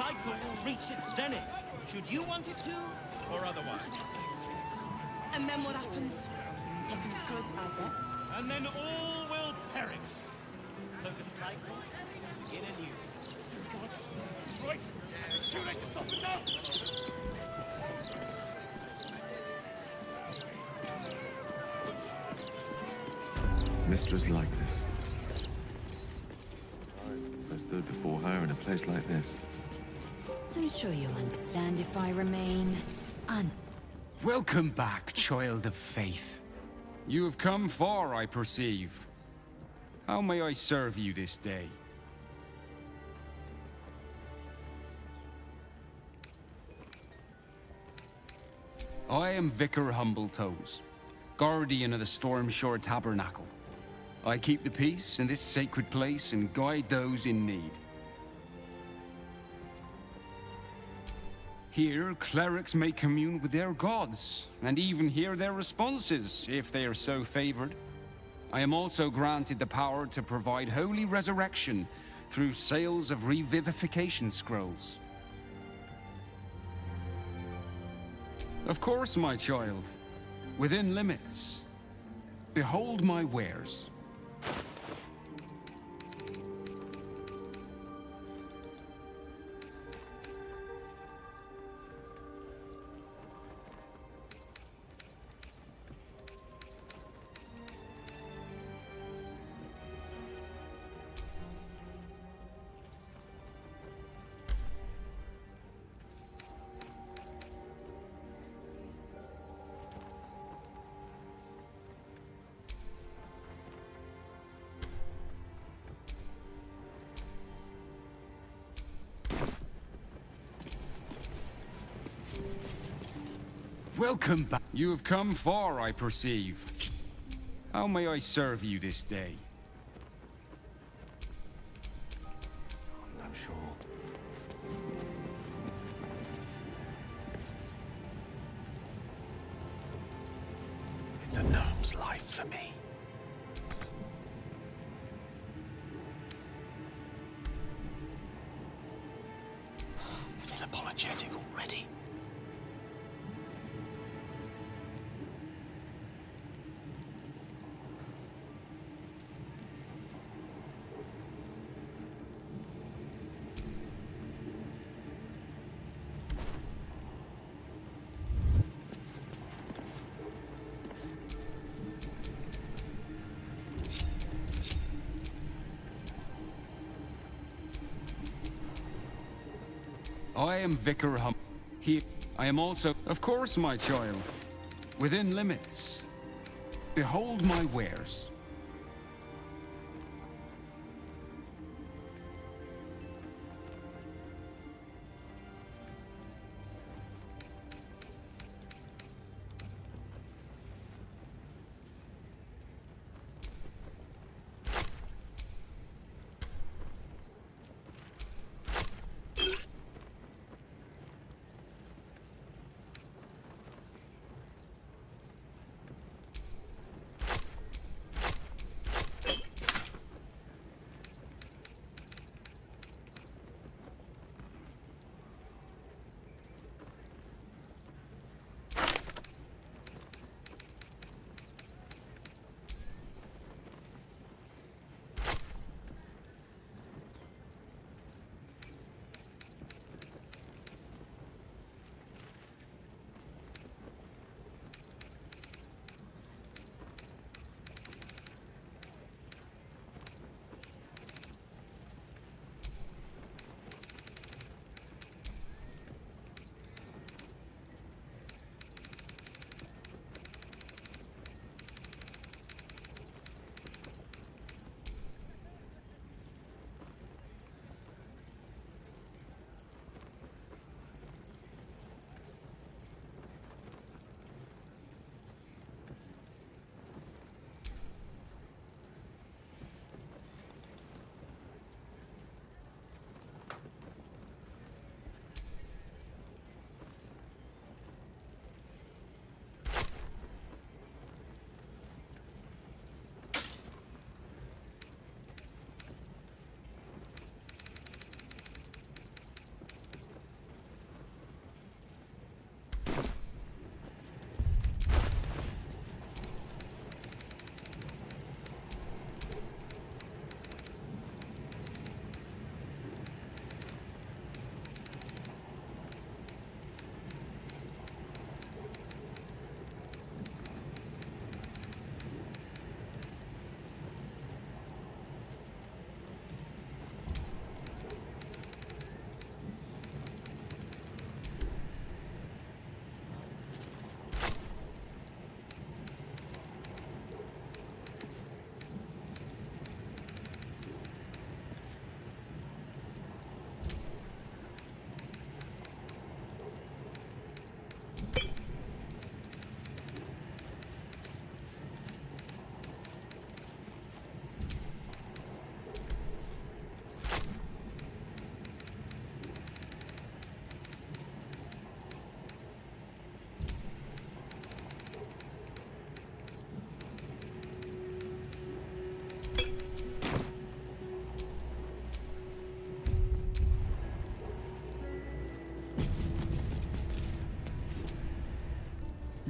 cycle will reach its zenith, should you want it to, or otherwise. And then what happens? Nothing good, I bet. And then all will perish. So the cycle will begin anew. Gods, it's right. It's too late to stop it now. Mistress like this. I stood before her in a place like this. I'm sure you'll understand if I remain Welcome back, child of faith. You have come far, I perceive. How may I serve you this day? I am Vicar Humbletoes, guardian of the Stormshore Tabernacle. I keep the peace in this sacred place and guide those in need. Here, clerics may commune with their gods, and even hear their responses, if they are so favored. I am also granted the power to provide holy resurrection through sales of revivification scrolls. Of course, my child. Within limits. Behold my wares. Welcome back. You have come far, I perceive. How may I serve you this day? I'm not sure. It's a gnome's life for me. Getting apologetic already. I am Vicar Here. I am also... Of course, my child. Within limits. Behold my wares.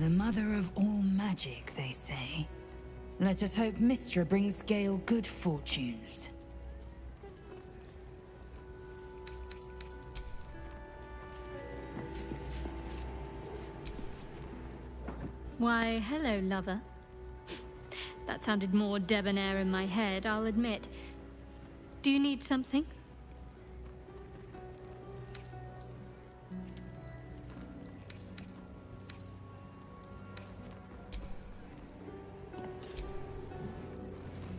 The mother of all magic, they say. Let us hope Mystra brings Gale good fortunes. Why, hello, lover. That sounded more debonair in my head, I'll admit. Do you need something?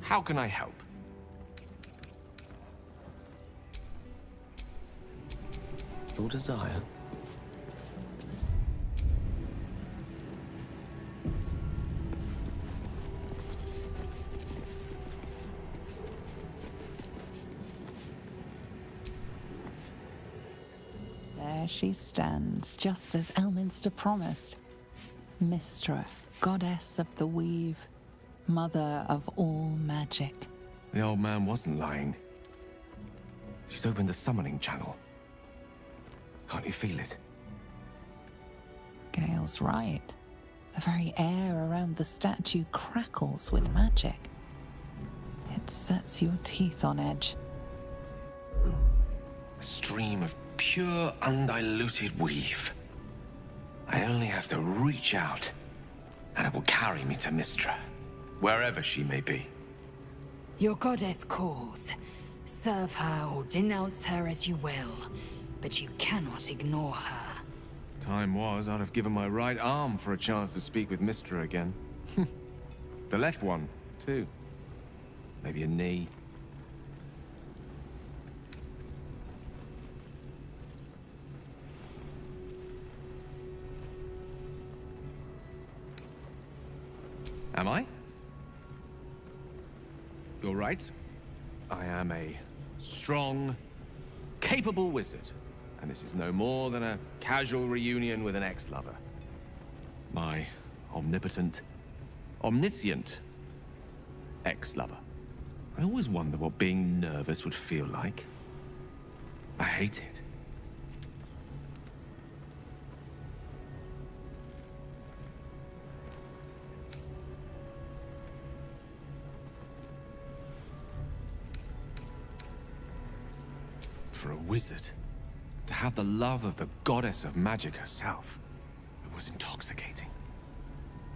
How can I help? Your desire? There she stands, just as Elminster promised. Mystra, goddess of the weave, mother of all magic. The old man wasn't lying. She's opened the summoning channel. Can't you feel it? Gale's right. The very air around the statue crackles with magic. It sets your teeth on edge. A stream of pure, undiluted weave. I only have to reach out, and it will carry me to Mystra, wherever she may be. Your goddess calls. Serve her or denounce her as you will, but you cannot ignore her. Time was, I'd have given my right arm for a chance to speak with Mystra again. The left one, too. Maybe a knee. Am I? You're right. I am a strong, capable wizard. And this is no more than a casual reunion with an ex-lover. My omnipotent, omniscient ex-lover. I always wonder what being nervous would feel like. I hate it. For a wizard, to have the love of the goddess of magic herself, it was intoxicating.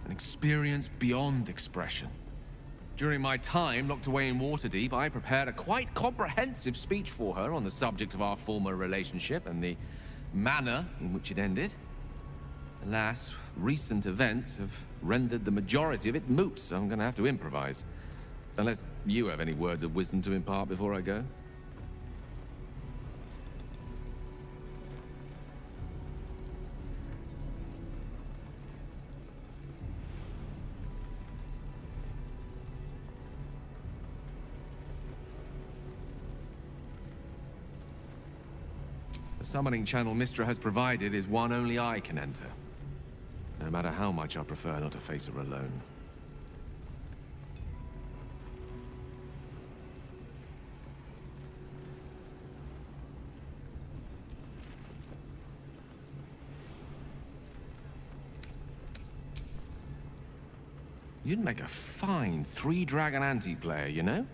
An experience beyond expression. During my time locked away in Waterdeep, I prepared a quite comprehensive speech for her on the subject of our former relationship and the manner in which it ended. Alas, recent events have rendered the majority of it moot, so I'm gonna have to improvise. Unless you have any words of wisdom to impart before I go. The summoning channel Mystra has provided is one only I can enter. No matter how much I prefer not to face her alone. You'd make a fine three-dragon anti-player, you know?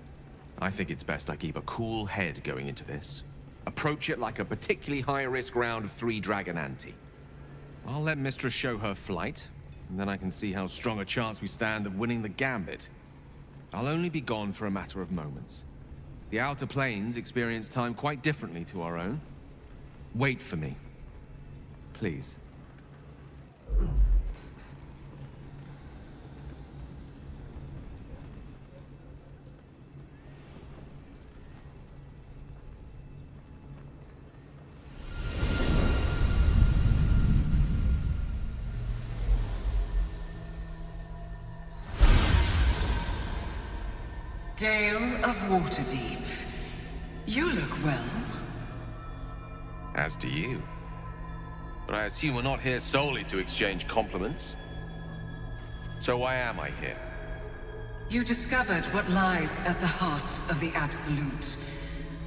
I think it's best I keep a cool head going into this. Approach it like a particularly high-risk round of three-dragon ante. I'll let Mystra show her flight, and then I can see how strong a chance we stand of winning the gambit. I'll only be gone for a matter of moments. The Outer Planes experience time quite differently to our own. Wait for me. Please. Gale of Waterdeep. You look well. As do you. But I assume we're not here solely to exchange compliments. So why am I here? You discovered what lies at the heart of the Absolute,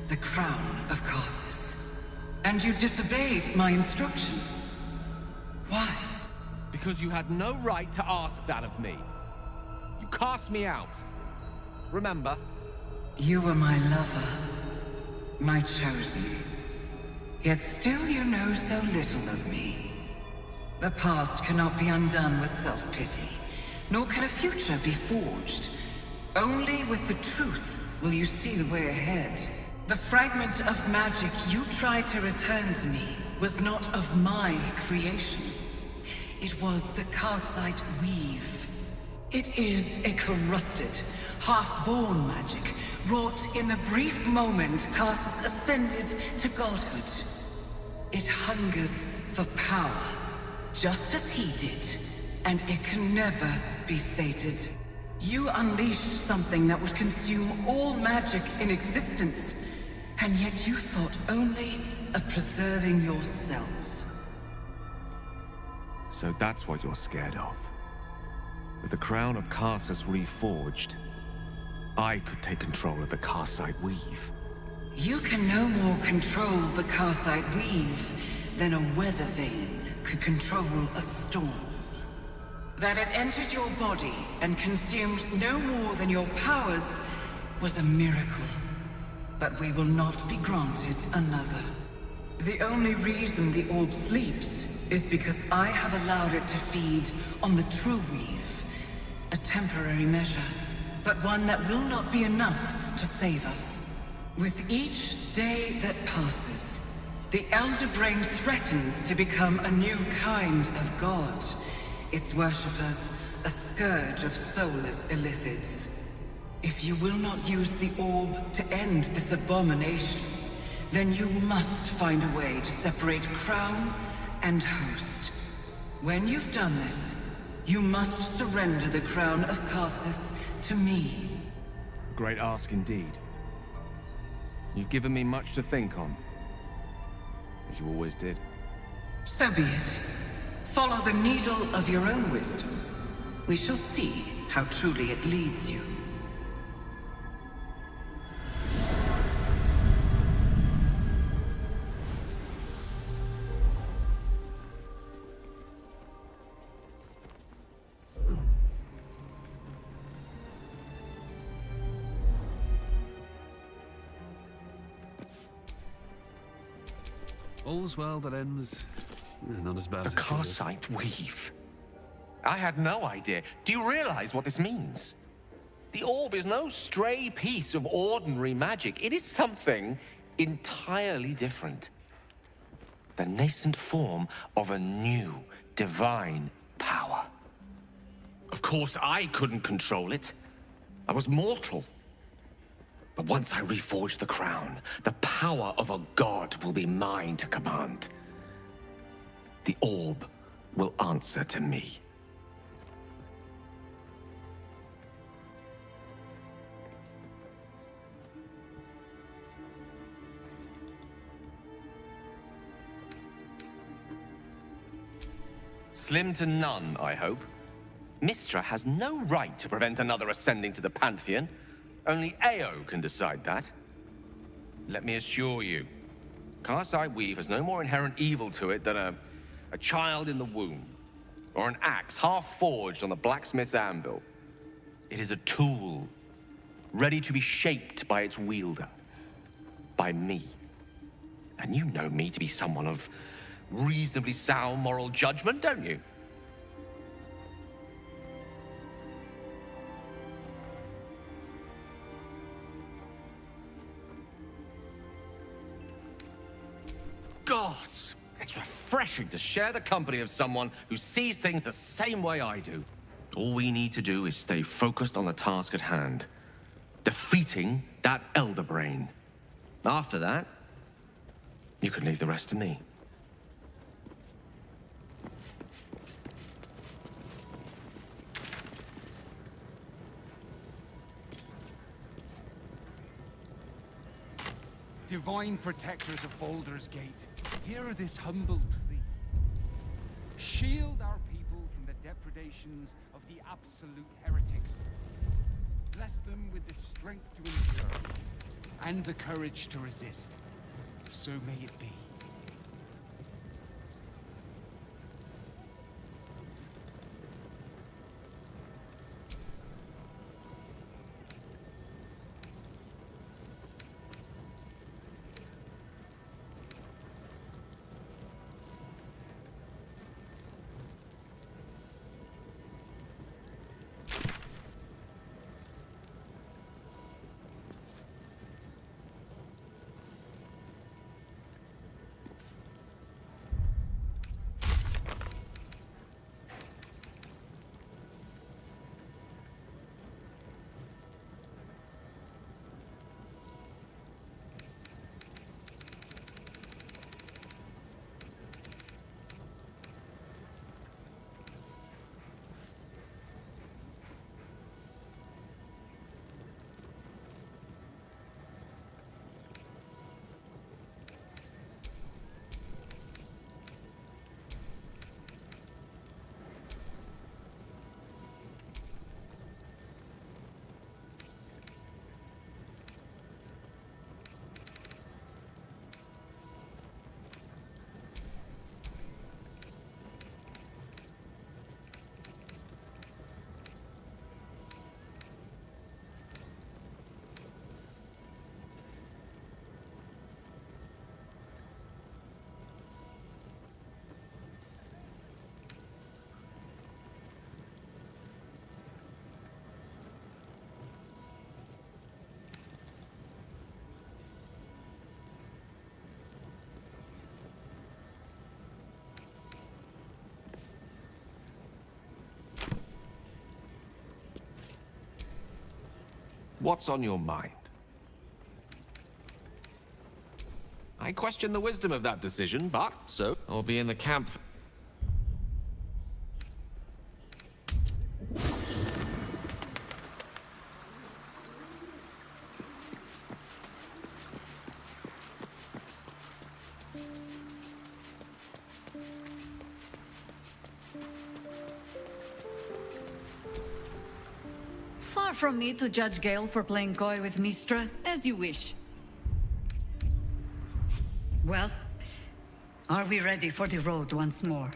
the crown of Karsus. And you disobeyed my instruction. Why? because you had no right to ask that of me. You cast me out. Remember? You were my lover, my chosen. Yet still you know so little of me. The past cannot be undone with self-pity, nor can a future be forged. Only with the truth will you see the way ahead. The fragment of magic you tried to return to me was not of my creation. It was the Karsite weave. It is a corrupted, half-born magic, wrought in the brief moment Karsus ascended to godhood. It hungers for power, just as he did, and it can never be sated. You unleashed something that would consume all magic in existence, and yet you thought only of preserving yourself. So that's what you're scared of. With the crown of Karsus reforged, I could take control of the Karsite weave. You can no more control the Karsite weave than a weather vane could control a storm. That it entered your body and consumed no more than your powers was a miracle. But we will not be granted another. The only reason the orb sleeps is because I have allowed it to feed on the true weave. A temporary measure, but one that will not be enough to save us. With each day that passes, the Elder Brain threatens to become a new kind of god. Its worshippers, a scourge of soulless illithids. If you will not use the orb to end this abomination, then you must find a way to separate crown and host. When you've done this, you must surrender the crown of Karsus to me. Great ask indeed. You've given me much to think on. As you always did. So be it. Follow the needle of your own wisdom. We shall see how truly it leads you. All's well that ends not as bad The as it could have. Karsite weave. I had no idea. Do you realize what this means? The orb is no stray piece of ordinary magic. It is something entirely different. The nascent form of a new, divine power. Of course, I couldn't control it. I was mortal. But once I reforge the crown, the power of a god will be mine to command. The orb will answer to me. Slim to none, I hope. Mystra has no right to prevent another ascending to the Pantheon. Only Ao can decide that. Let me assure you, Karsite weave has no more inherent evil to it than a child in the womb, or an axe half forged on the blacksmith's anvil. It is a tool, ready to be shaped by its wielder, by me. And you know me to be someone of reasonably sound moral judgment, don't you? Gods, it's refreshing to share the company of someone who sees things the same way I do. All we need to do is stay focused on the task at hand. Defeating that Elder Brain. After that, you can leave the rest to me. Divine protectors of Baldur's Gate, hear this humble plea. Shield our people from the depredations of the absolute heretics. Bless them with the strength to endure, and the courage to resist. So may it be. What's on your mind? I question the wisdom of that decision, but so I'll be in the camp. Far from me to judge Gale for playing coy with Mistra, as you wish. Well, are we ready for the road once more?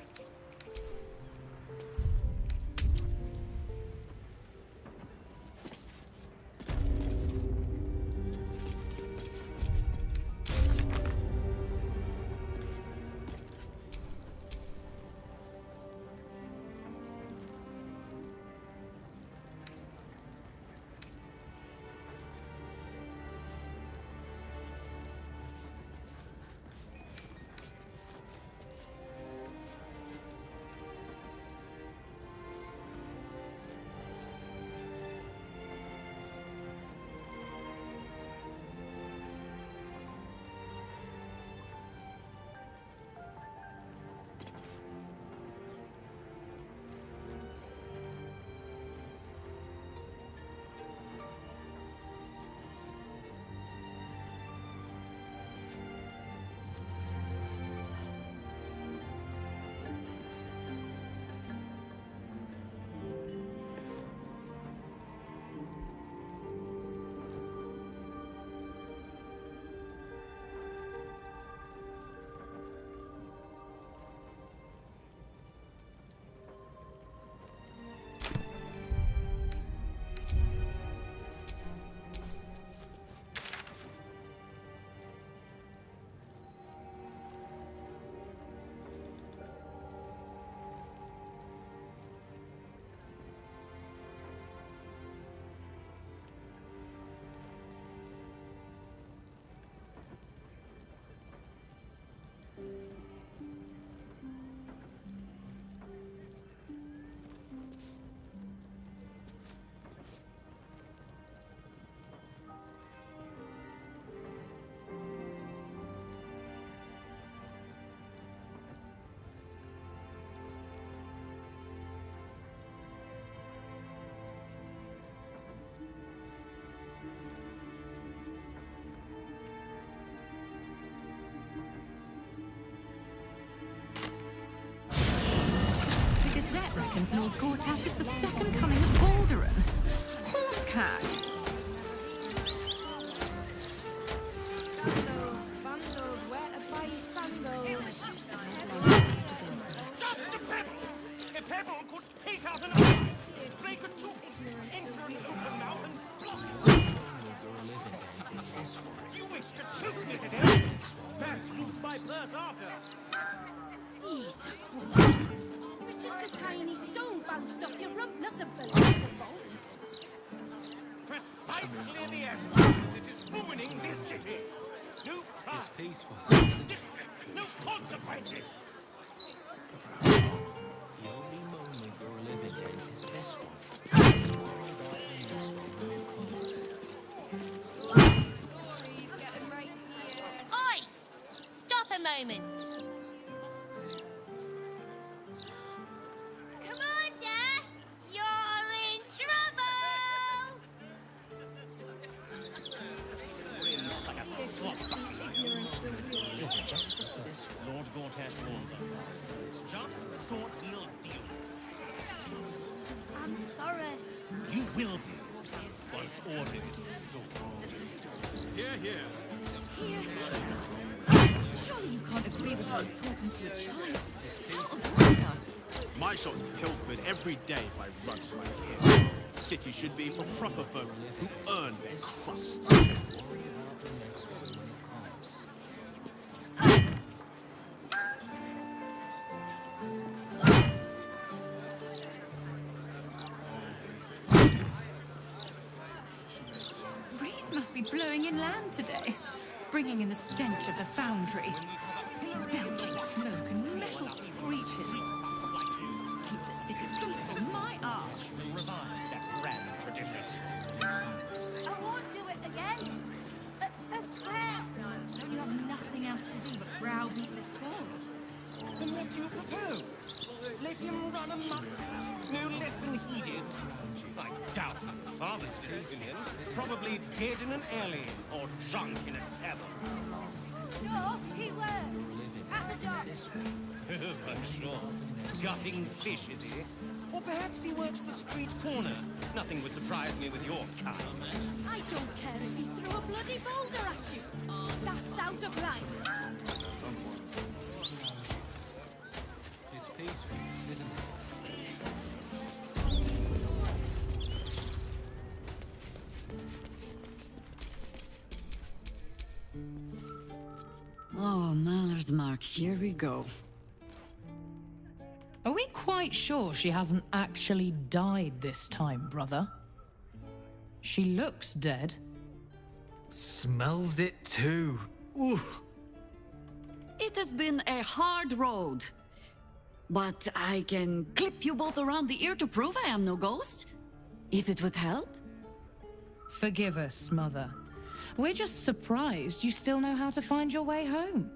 Gazette reckons Lord Gortash is the second coming of Baldur. Horsecack! Vandals, where to buy sandals? Just a pebble! A pebble could take out an eye, break a tooth, enter an open mouth and block it. You wish to choke me to death? That's loot my purse after. Ease, woman. It was just a tiny stone bounced off your rump, not a ballistic bolt. Precisely the end that is ruining this city. No crime. It's peaceful. No consequences. The only moment you're living in is this one. Oi! Stop a moment. Commander, you're in trouble! Lord Gortash warns us. Just thought he'll deal. I'm sorry. You will be once order is restored. Here, here. Surely you can't agree with us talking to a child. It's out of order. My shop's pilfered every day by rugs like him. City should be for proper folk who earn their crust. Breeze must be blowing inland today, bringing in the stench of the foundry. Belching smoke and metal screeches. Keep the city peaceful, my arse. Revive that grand tradition. I won't do it again. I swear. Don't you have nothing else to do but browbeat this poor? Then what do you propose? Let him run amok? No lesson heeded. I doubt his father's disopinion. Probably dead in an alley or drunk in a tavern. No, he works. At the docks. I'm sure. Gutting fish, is he? Or perhaps he works the street corner. Nothing would surprise me with your kind. I don't care if he threw a bloody boulder at you. That's out of line. It's peaceful, isn't it? Oh, Maller's Mark, here we go. Are we quite sure she hasn't actually died this time, brother? She looks dead. Smells it too. Ooh. It has been a hard road. But I can clip you both around the ear to prove I am no ghost. If it would help. Forgive us, Mother. We're just surprised you still know how to find your way home.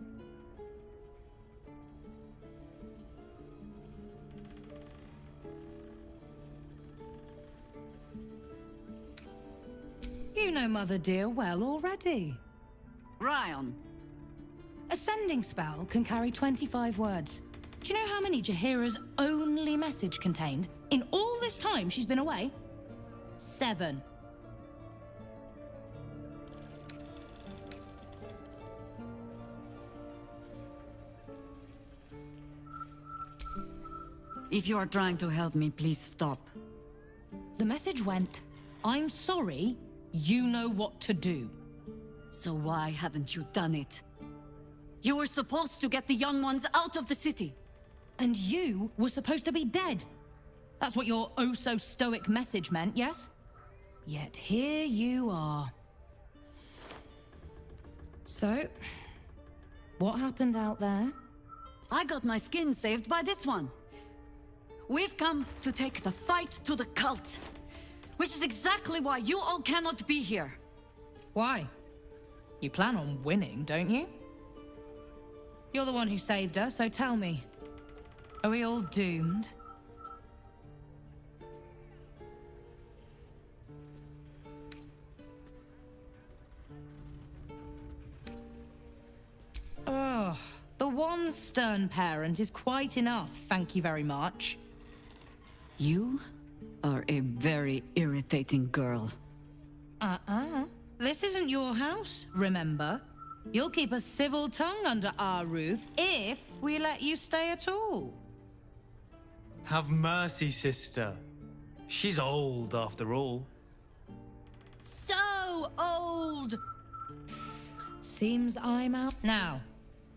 You know Mother dear well already. Ryan. A sending spell can carry 25 words. Do you know how many Jaheira's only message contained in all this time she's been away? 7. If you are trying to help me, please stop. The message went, I'm sorry, you know what to do. So why haven't you done it? You were supposed to get the young ones out of the city. And you were supposed to be dead. That's what your oh-so-stoic message meant, yes? Yet here you are. So, what happened out there? I got my skin saved by this one. We've come to take the fight to the cult. Which is exactly why you all cannot be here. Why? You plan on winning, don't you? You're the one who saved her, so tell me. Are we all doomed? Oh, the one stern parent is quite enough, thank you very much. You are a very irritating girl. This isn't your house, remember? You'll keep a civil tongue under our roof if we let you stay at all. Have mercy, sister. She's old, after all. So old! Seems I'm out now.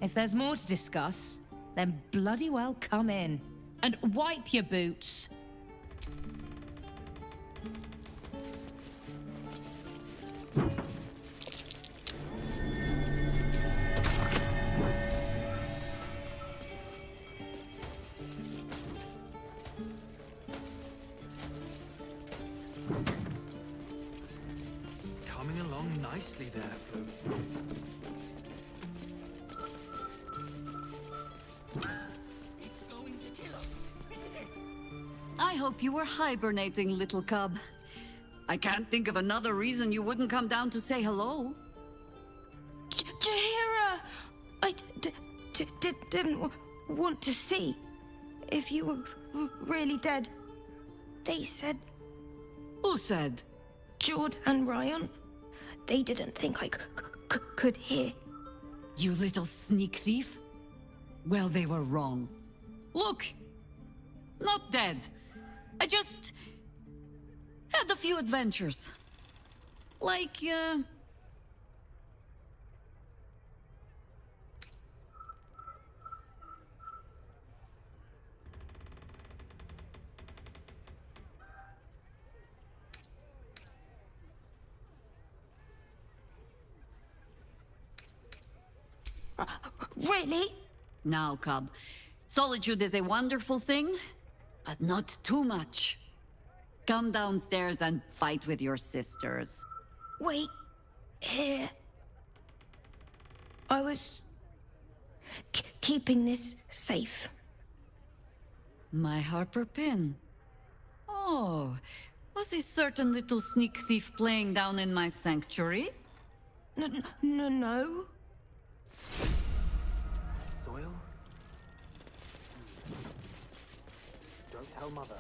If there's more to discuss, then bloody well come in. And wipe your boots. Coming along nicely there, Flo. It's going to kill us, isn't it? I hope you were hibernating, little cub. I can't think of another reason you wouldn't come down to say hello. Jaheira! I didn't want to see if you were really dead. They said... Who said? Jord and Ryan. They didn't think I could hear. You little sneak thief? Well, they were wrong. Look! Not dead. I just... had a few adventures. Like, Really? Now, cub. Solitude is a wonderful thing, but not too much. Come downstairs and fight with your sisters. Wait here. I was keeping this safe. My Harper pin. Oh, was a certain little sneak thief playing down in my sanctuary? No. Soil? Don't tell Mother.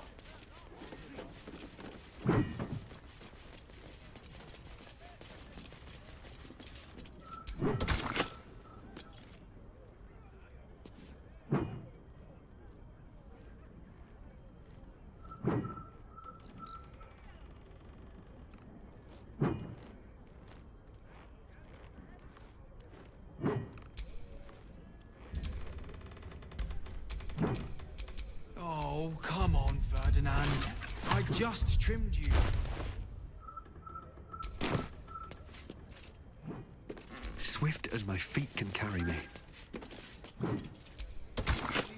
Oh, come on, Ferdinand. I just trimmed you. Swift as my feet can carry me. You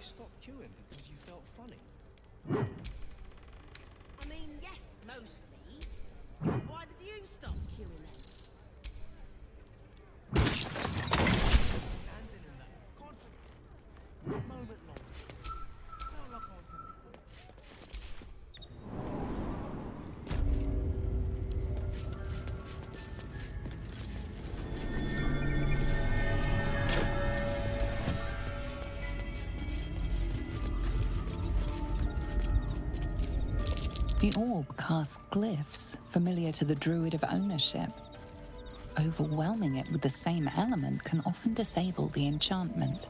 stopped queuing because you felt funny. I mean, yes, mostly. Why did you stop queuing then? Standing in that confident moment long. Felt like I was gonna The orb casts glyphs familiar to the druid of ownership. Overwhelming it with the same element can often disable the enchantment.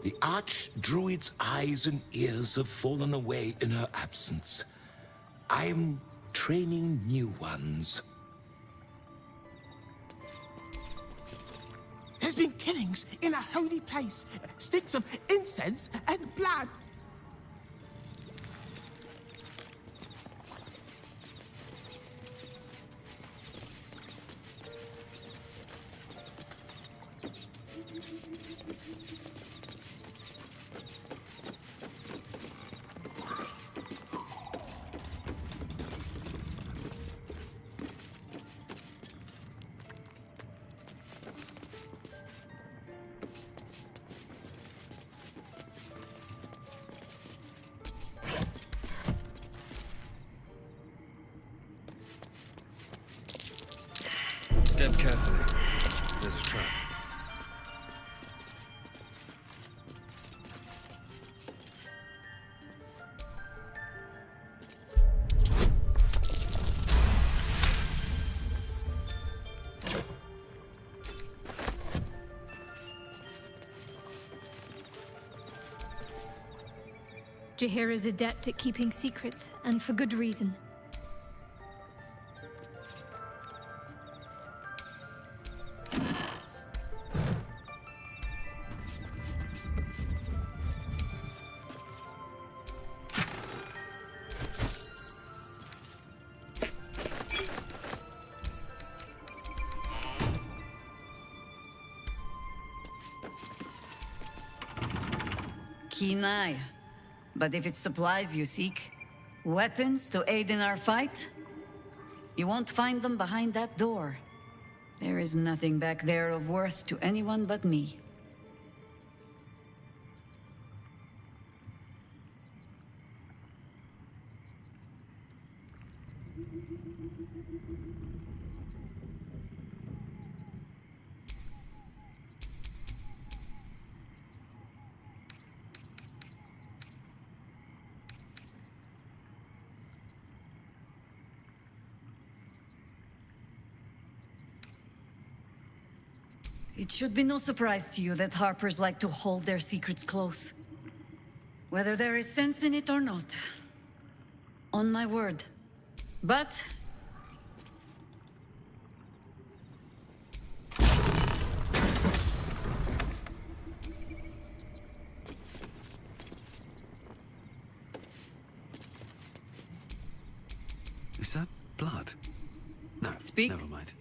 The Archdruid's eyes and ears have fallen away in her absence. I'm training new ones. There's been killings in a holy place. Sticks of incense and blood. Step carefully. There's a trap. Jaheira is adept at keeping secrets, and for good reason. Keen eye. But if it's supplies you seek, weapons to aid in our fight, you won't find them behind that door. There is nothing back there of worth to anyone but me. It should be no surprise to you that Harpers like to hold their secrets close. Whether there is sense in it or not. On my word. But... Is that blood? No, Speak. never mind.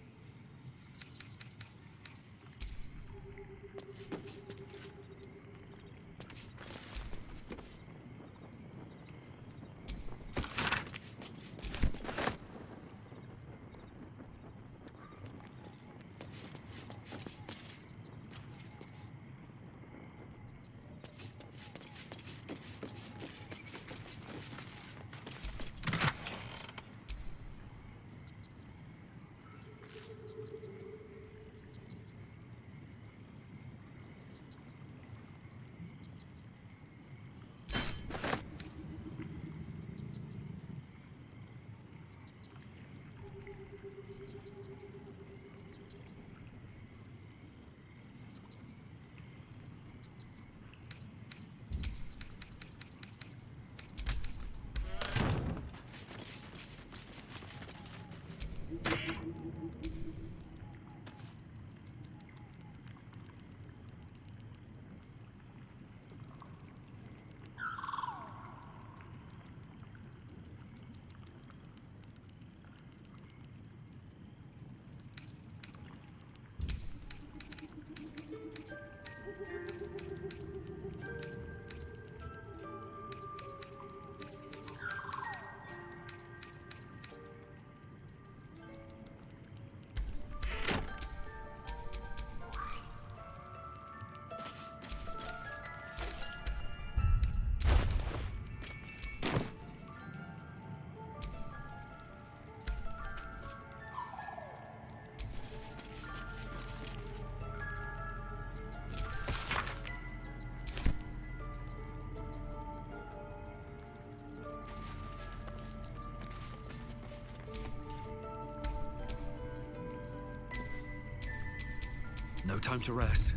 No time to rest.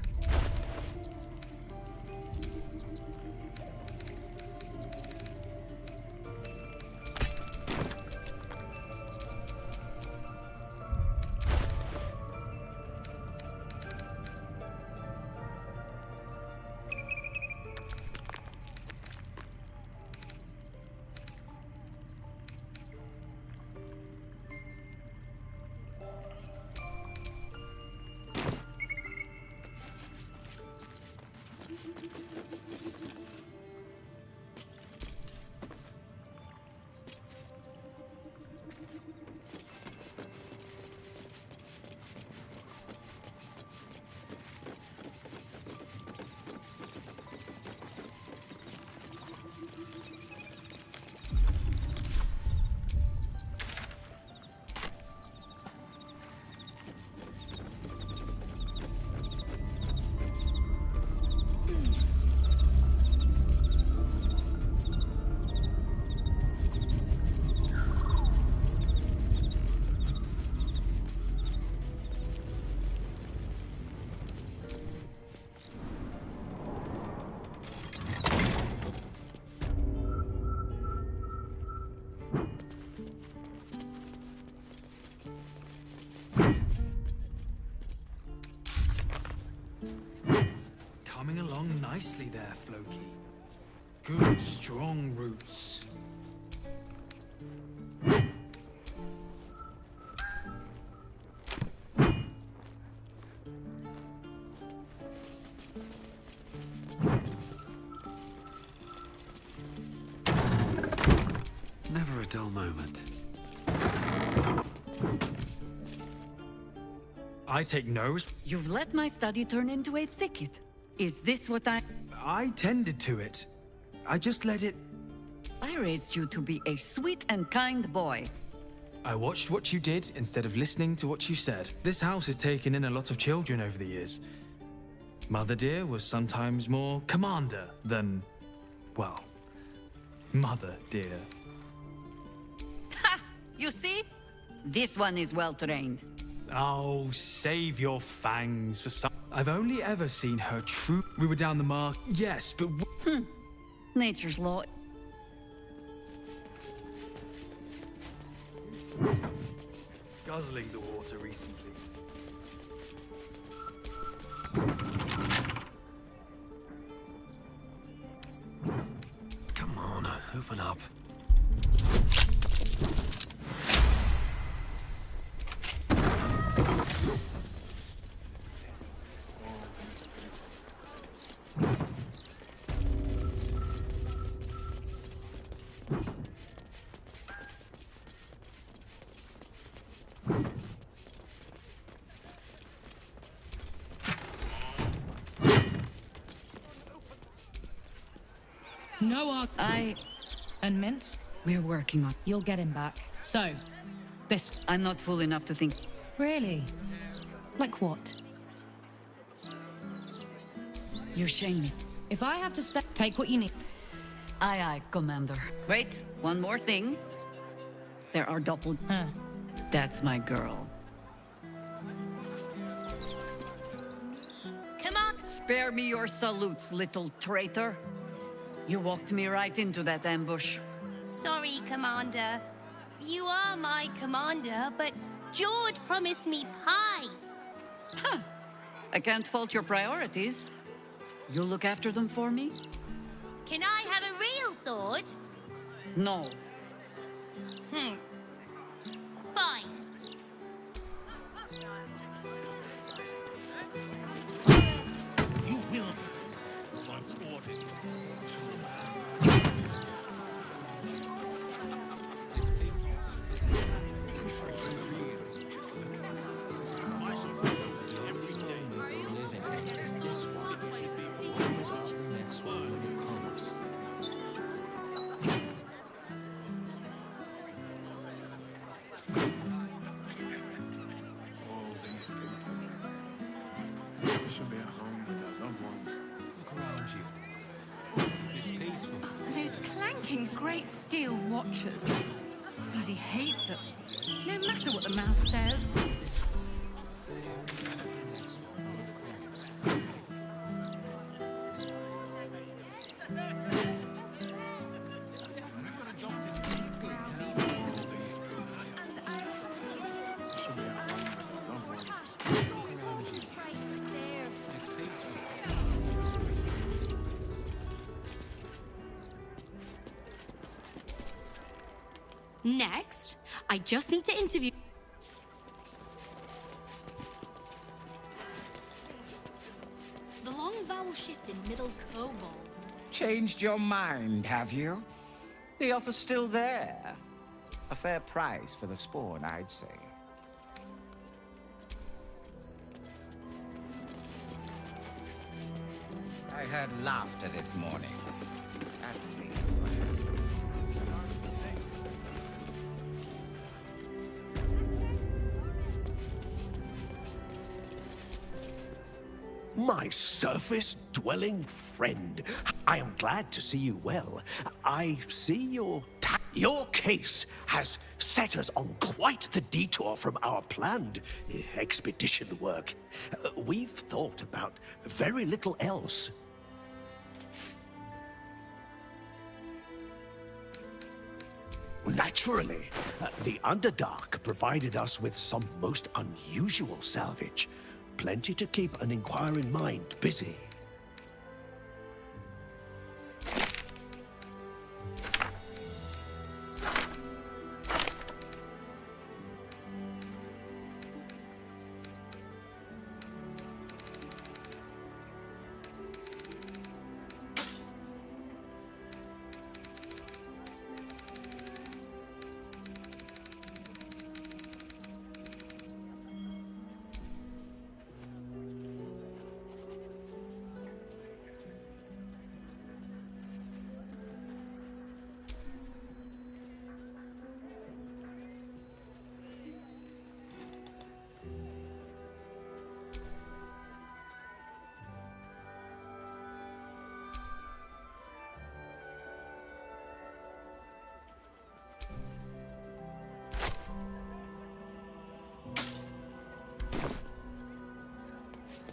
Coming along nicely there, Floki. Good, strong roots. Never a dull moment. I take no You've let my study turn into a thicket. Is this what I tended to it. I just let it... I raised you to be a sweet and kind boy. I watched what you did instead of listening to what you said. This house has taken in a lot of children over the years. Mother dear was sometimes more commander than, well, mother dear. Ha! You see? This one is well trained. Oh, save your fangs for some. I've only ever seen her true. We were down the mark, yes, but. Nature's law. Guzzling the water recently. Come on, open up. No, and Mince? We're working on. You'll get him back. So, this. I'm not fool enough to think. Really? Like what? You shame me. If I have to take what you need. Aye, aye, Commander. Wait, one more thing. There are doppel. Huh. That's my girl. Come on. Spare me your salutes, little traitor. You walked me right into that ambush. Sorry, Commander. You are my commander, but George promised me pies. Huh. I can't fault your priorities. You'll look after them for me? Can I have a real sword? No. Fine. You will once ordered. Those clanking great steel watches. Bloody hate them. No matter what the mouth says. Next, I just need to interview. The long vowel shift in Middle Kobold. Changed your mind, have you? The offer's still there. A fair price for the spawn, I'd say. I heard laughter this morning. At me. My surface-dwelling friend, I am glad to see you well. I see your case has set us on quite the detour from our planned expedition work. We've thought about very little else. Naturally, the Underdark provided us with some most unusual salvage. Plenty to keep an inquiring mind busy.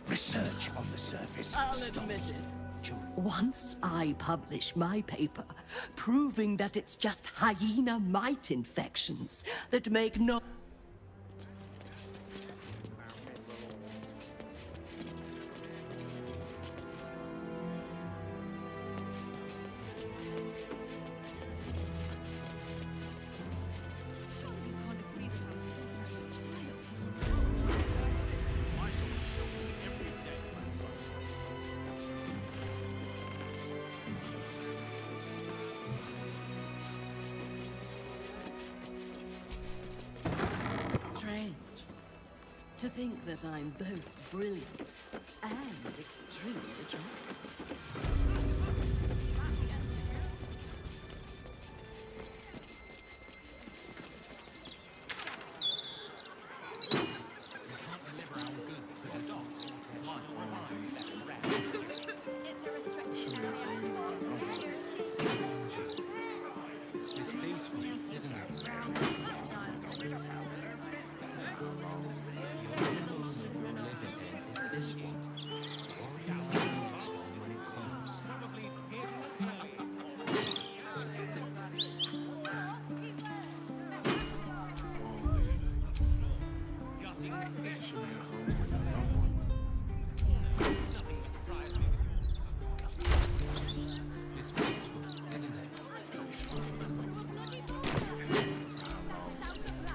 research on the surface. I'll admit it. Once I publish my paper, proving that it's just hyena mite infections that make no... Strange. To think that I'm both brilliant and extremely attractive. It's peaceful, isn't it? This one. Worry about the next one when it comes. It's peaceful, isn't it? Peaceful for the moment.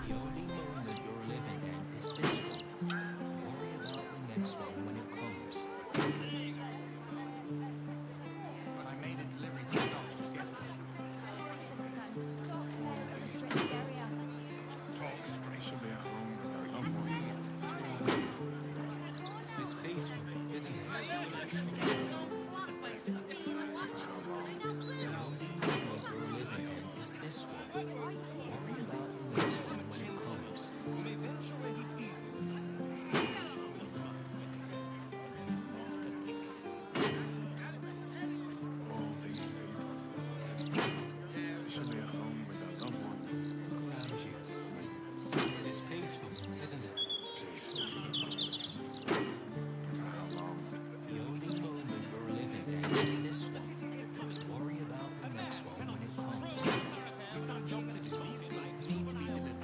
The only moment you're living in is this one. Worry about the next one when it comes. But I made a delivery to the dogs just yesterday. Talk straight. Should be at home with our loved ones. It's peaceful, isn't it? Peaceful for the moment. For how long? The only moment you're living in is this one. Worry about the next one when it comes. All these people. Should be at home with our loved ones. Look around you. It's peaceful, isn't it? Peaceful for the moment. For how long? The only moment you're living in is this one. Worry about the next one when it comes. We've got a job to do. These guys need to be delivered.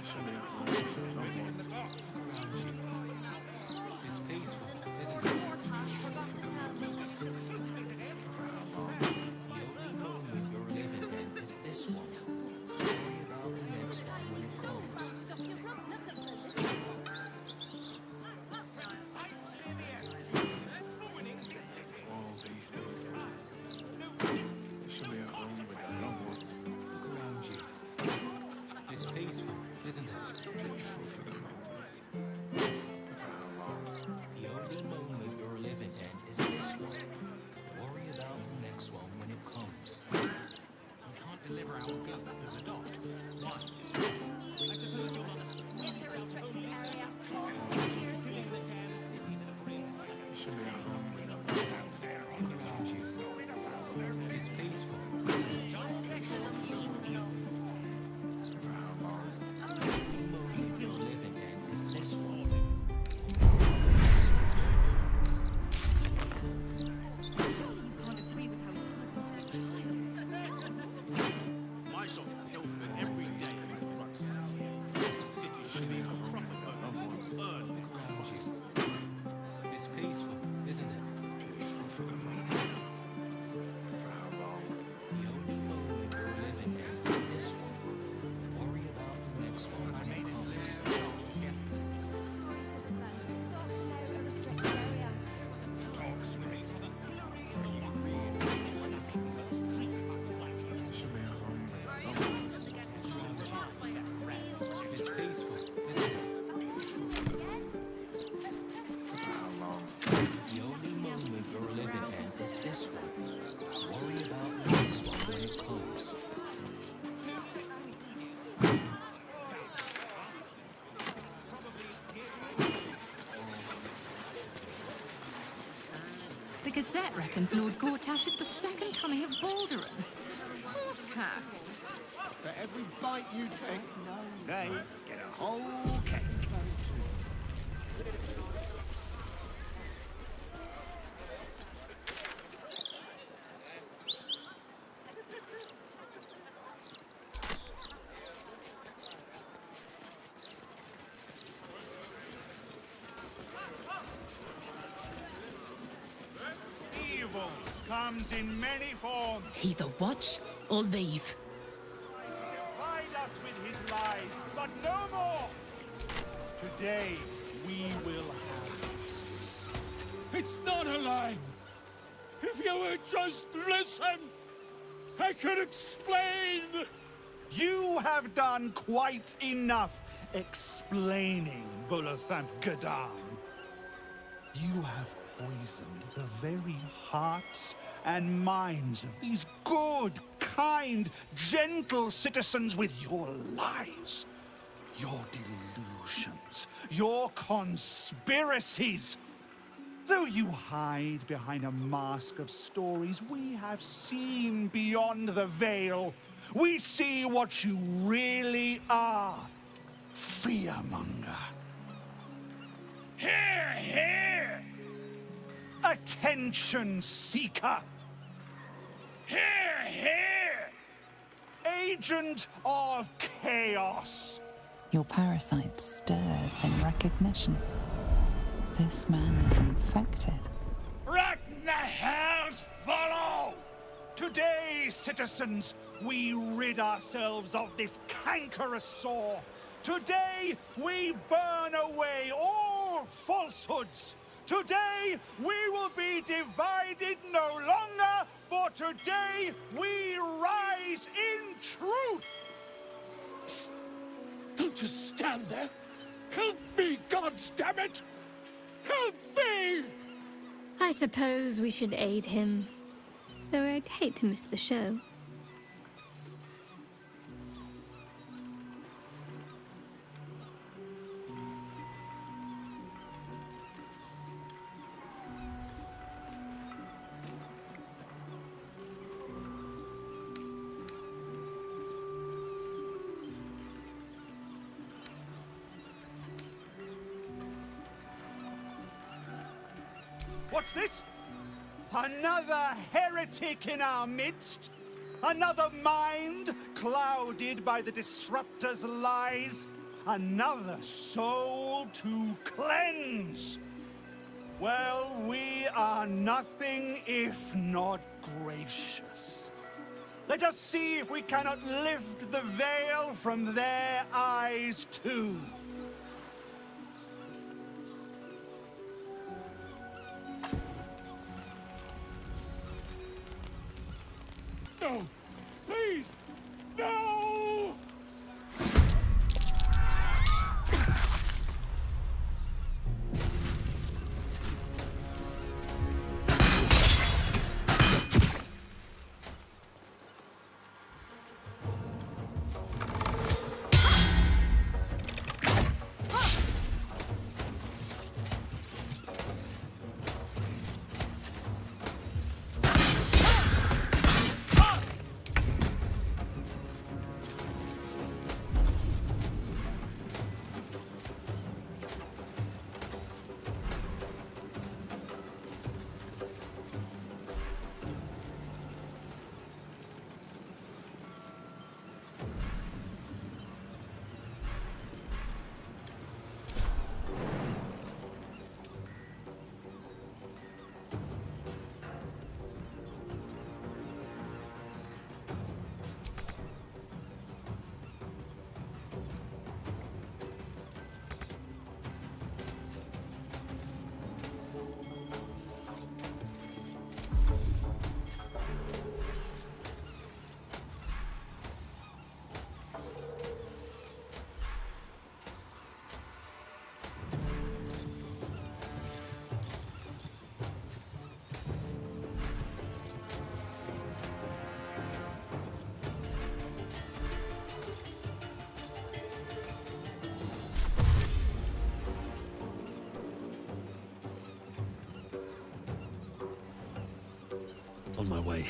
Should be at home with our loved ones. Look around you. It's peaceful, isn't it? Peaceful for the moment. For how long? The only moment you're living in is this one. Worry about the next one when it comes. All these people. Should be at home with our loved ones. Look around you. It's peaceful, isn't it? Peaceful for the moment. For how long? The only moment you're living in is this one. Worry about the next one when it comes. We can't deliver our goods to the dogs. Why? I suppose you're not a It's a restricted area. Should be at home with our loved ones. Look around you. It's peaceful, isn't it? Peaceful for the moment. For how long? The only moment you're living in is this one. Surely you can't agree with how he's talking to a child. My shop's pilfered every day by trucks. City should be for proper folk who earn. Look around you. It's peaceful, isn't it? Peaceful for the moment. For how long? The only moment you're living in is this one. Worry about the next one But I when made it a delivery comes. to the dogs just yesterday. Sorry, citizen. Dogs are now a restricted area. Talk straight. Should be at home with our loved ones. It's peaceful, isn't it? Peaceful for the moment. For how long? The only moment you're living in is this one. Worry about the next one when it comes. The Gazette reckons Lord Gortash is the second coming of Baldur. Horse calf. For every bite you take, they get a whole cake. Evil comes in many forms. Either watch or leave. Divide us with his lies, but no more. Today, we will have justice. It's not a lie. If you would just listen, I could explain. You have done quite enough explaining, Volothamp Gadan. You have poisoned the very hearts and minds of these good, kind, gentle citizens with your lies, your delusions, your conspiracies. Though you hide behind a mask of stories, we have seen beyond the veil. We see what you really are. Fearmonger. Hear, hear! Attention seeker. Hear, hear! Agent of chaos. Your parasite stirs in recognition. This man is infected. Hells follow! Today, citizens, we rid ourselves of this cankerous sore. Today, we burn away all falsehoods. Today, we will be divided no longer, for today, we rise in truth. Psst. Don't just stand there. Help me, goddammit! Help me! I suppose we should aid him. Though I'd hate to miss the show. What's this? Another heretic in our midst? Another mind clouded by the disruptor's lies? Another soul to cleanse? Well, we are nothing if not gracious. Let us see if we cannot lift the veil from their eyes too. No! Please! No! On my way.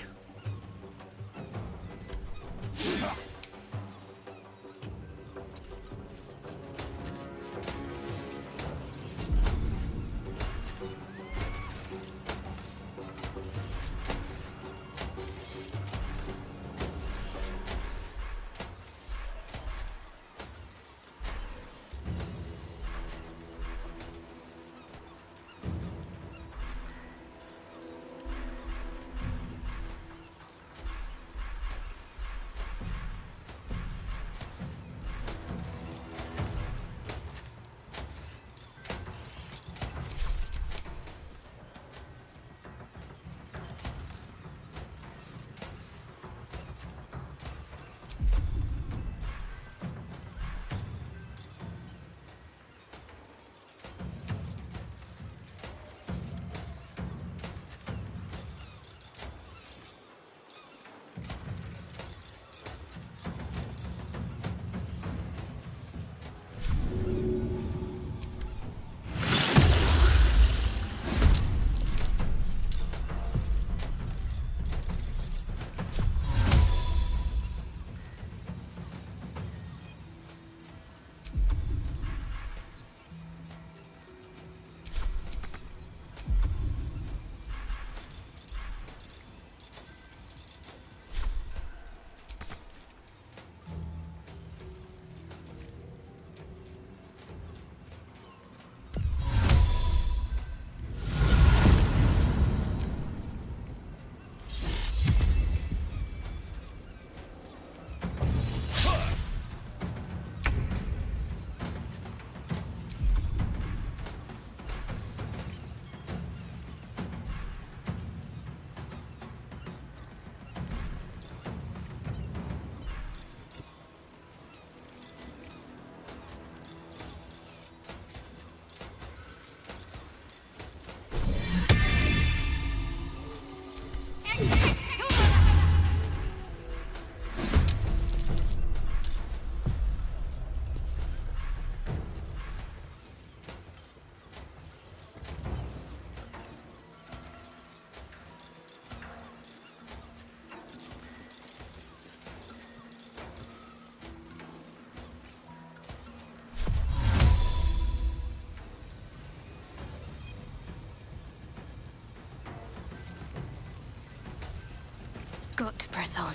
got to press on.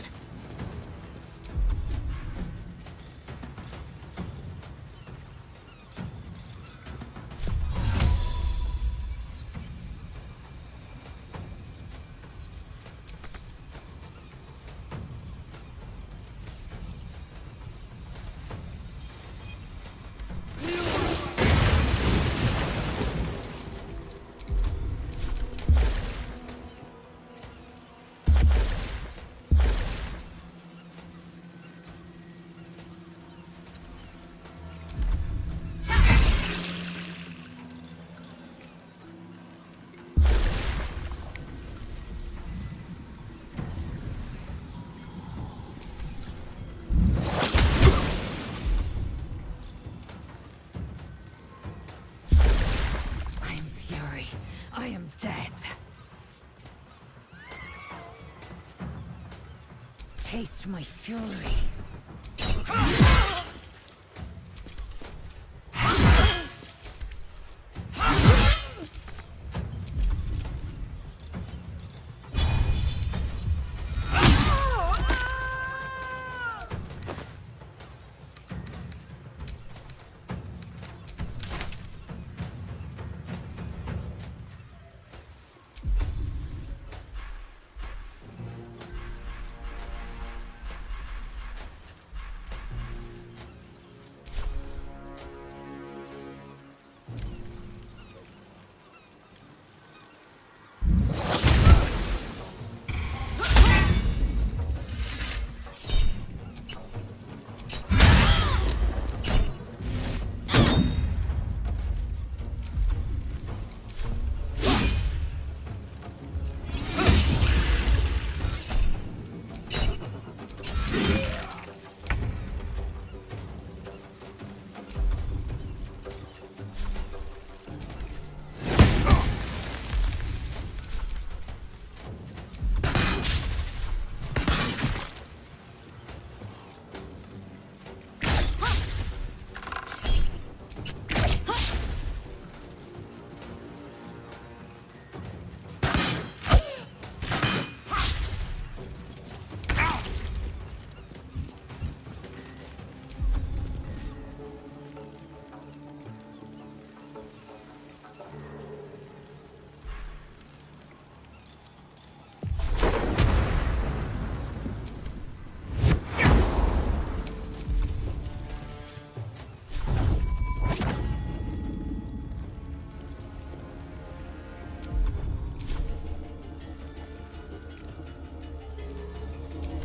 I am death. Taste my fury.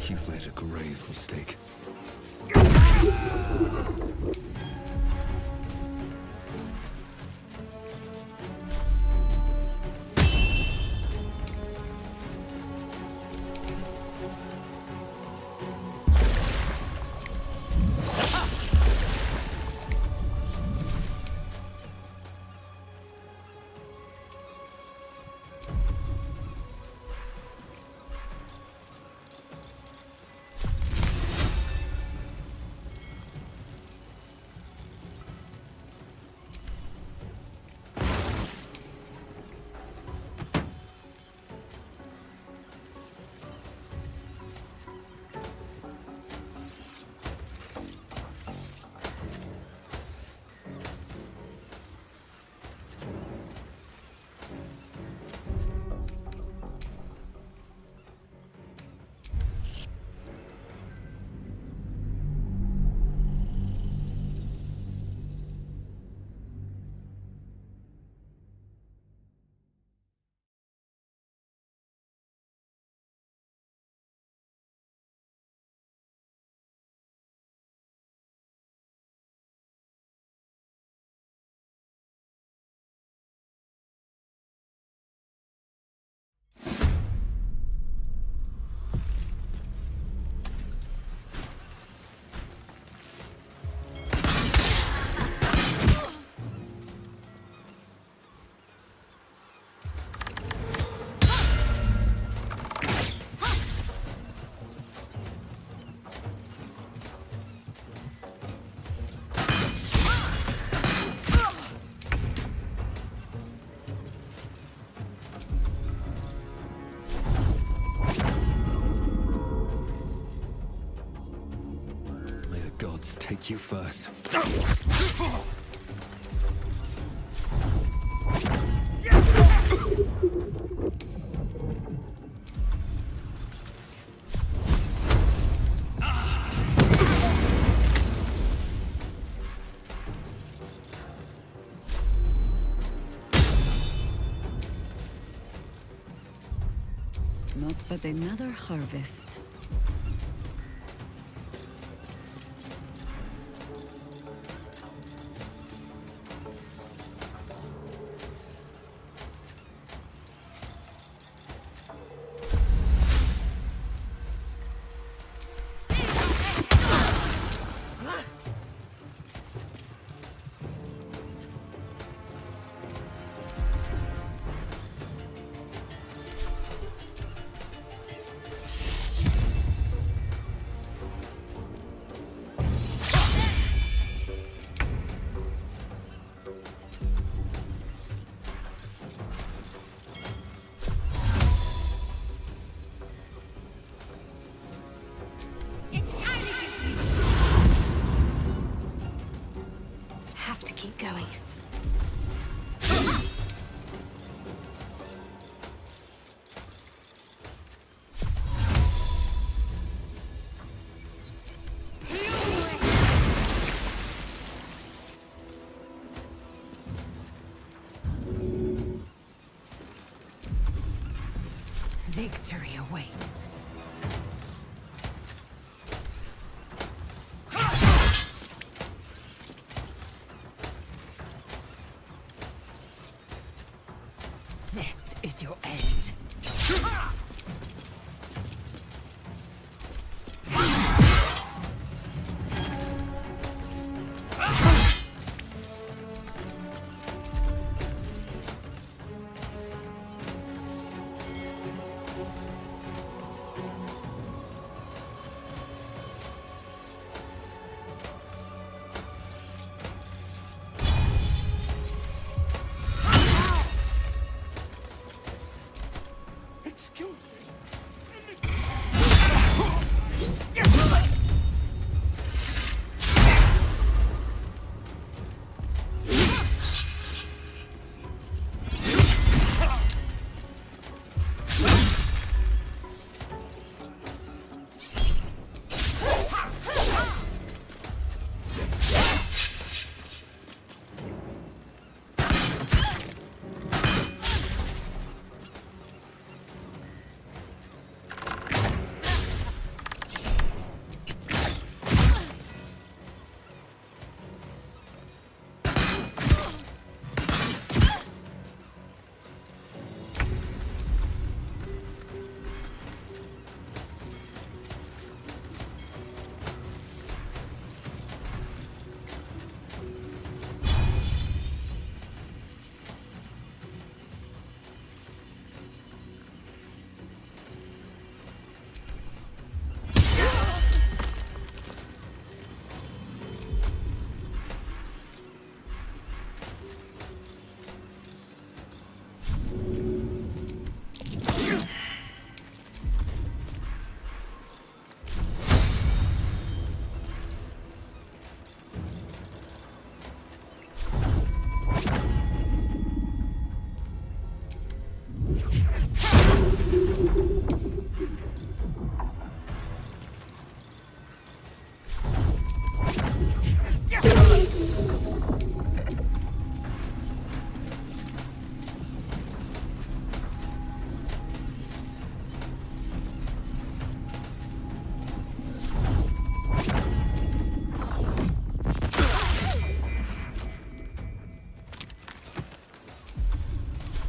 You've made a grave mistake. gods take you first. Not but another harvest. Have to keep going. Victory awaits. This is your end. Excuse me.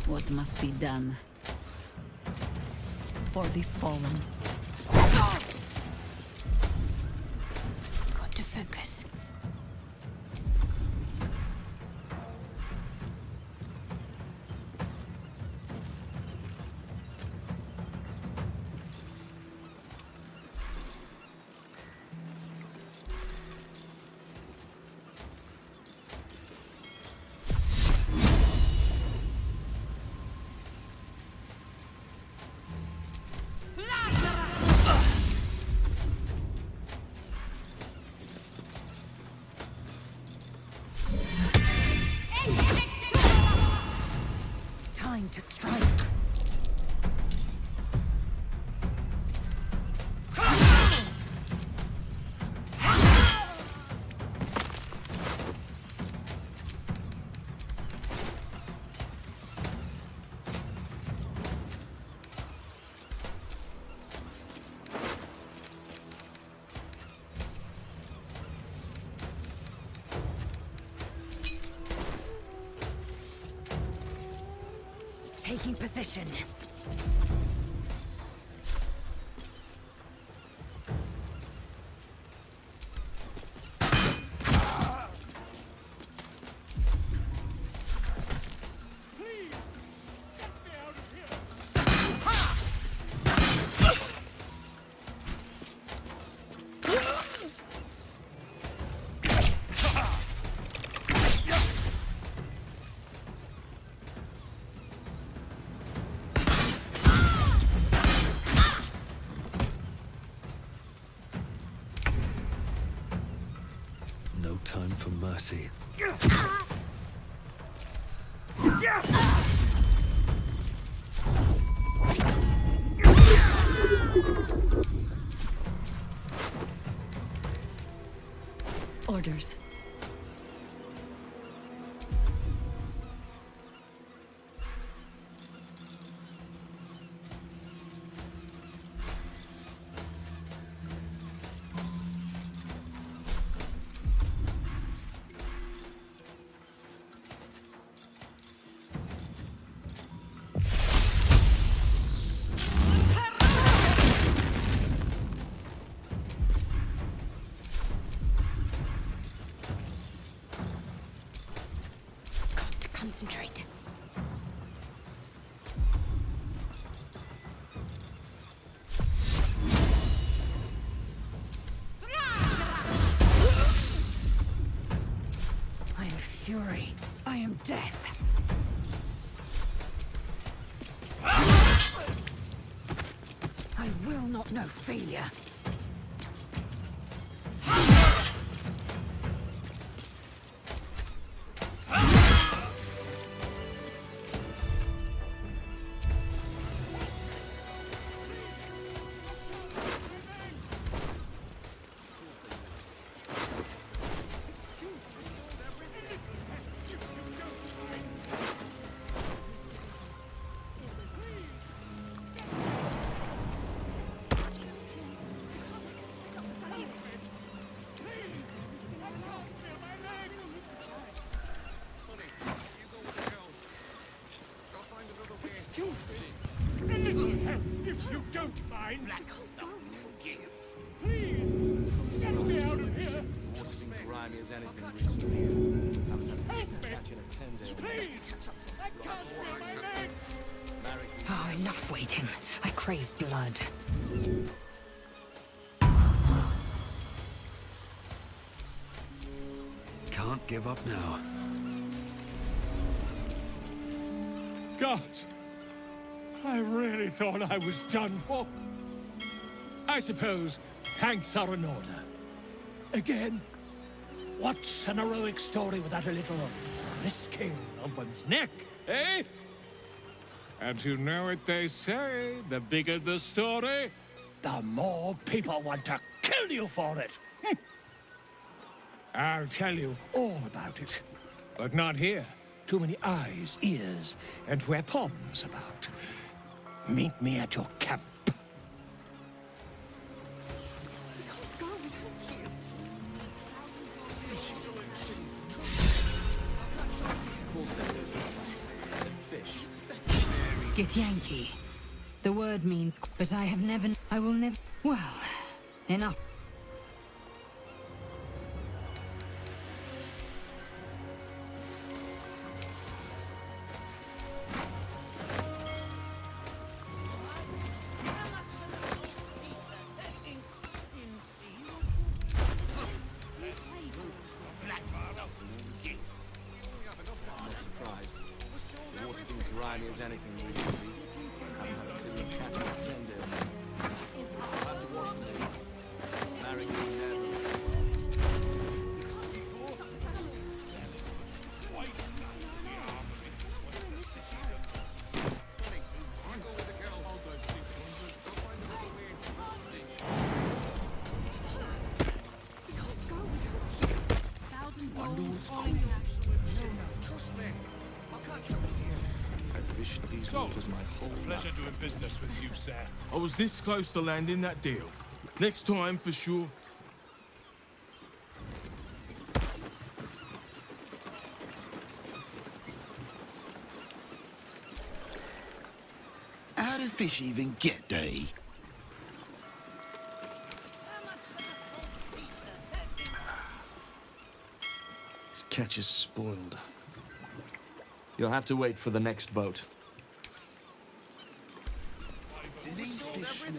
What must be done for the fallen? Got to focus. Flag Taking position. No time for mercy. Orders. Concentrate. I am fury. I am death. I will not know failure. If you don't mind, please, get me out of here. Water's been grimy as anything recently. I'm catching a 10-day. Please, I can't feel my legs. Oh, enough waiting. I crave blood. Can't give up now. Gods, I really thought I was done for. I suppose thanks are in order. Again, what's an heroic story without a little risking of one's neck, eh? And you know what they say, the bigger the story, the more people want to kill you for it. I'll tell you all about it, but not here. Too many eyes, ears, and weapons about. Meet me at your camp. Githyanki. The word means, but I have never, I will never, well, enough. Pleasure doing business with you, sir. I was this close to landing that deal. Next time, for sure. fish even get day? This catch is spoiled. You'll have to wait for the next boat. Do these fish smell